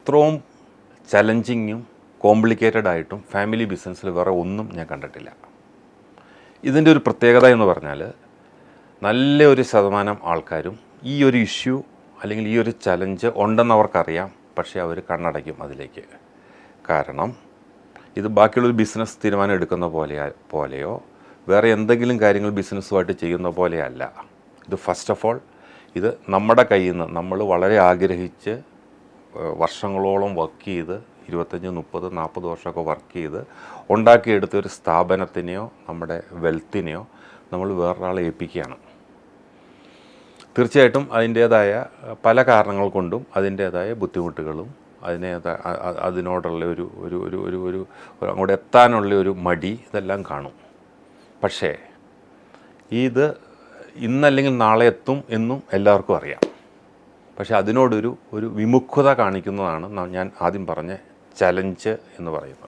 അത്രയും ചലഞ്ചിങ്ങും കോംപ്ലിക്കേറ്റഡ് ആയിട്ടും ഫാമിലി ബിസിനസ്സിൽ വേറെ ഒന്നും ഞാൻ കണ്ടിട്ടില്ല. ഇതിൻ്റെ ഒരു പ്രത്യേകത എന്ന് പറഞ്ഞാൽ നല്ലൊരു ശതമാനം ആൾക്കാരും ഈ ഒരു ഇഷ്യൂ അല്ലെങ്കിൽ ഈ ഒരു ചലഞ്ച് ഉണ്ടെന്ന് അവർക്കറിയാം, പക്ഷേ അവർ കണ്ണടയ്ക്കും അതിലേക്ക്. കാരണം ഇത് ബാക്കിയുള്ളൊരു ബിസിനസ് തീരുമാനം എടുക്കുന്ന പോലെയോ വേറെ എന്തെങ്കിലും കാര്യങ്ങൾ ബിസിനസ്സുമായിട്ട് ചെയ്യുന്ന പോലെയല്ല. ഇത് ഫസ്റ്റ് ഓഫ് ഓൾ ഇത് നമ്മുടെ കയ്യിൽ നിന്ന് നമ്മൾ വളരെ ആഗ്രഹിച്ച് വർഷങ്ങളോളം വർക്ക് ചെയ്ത് 25, 30, 40 വർഷമൊക്കെ വർക്ക് ചെയ്ത് ഉണ്ടാക്കിയെടുത്ത ഒരു സ്ഥാപനത്തിനെയോ നമ്മുടെ വെൽത്തിനെയോ നമ്മൾ വേറൊരാളെ ഏൽപ്പിക്കുകയാണ്. തീർച്ചയായിട്ടും അതിൻ്റേതായ പല കാരണങ്ങൾ കൊണ്ടും അതിൻ്റേതായ ബുദ്ധിമുട്ടുകളും അതിനോടുള്ള ഒരു ഒരു ഒരു ഒരു ഒരു അങ്ങോട്ട് എത്താനുള്ള ഒരു മടി ഇതെല്ലാം കാണും. പക്ഷേ ഇത് ഇന്നല്ലെങ്കിൽ നാളെ എത്തും എന്നും എല്ലാവർക്കും അറിയാം. പക്ഷേ അതിനോടൊരു വിമുഖത കാണിക്കുന്നതാണ് ഞാൻ ആദ്യം പറഞ്ഞ ചലഞ്ച് എന്ന് പറയുന്നത്.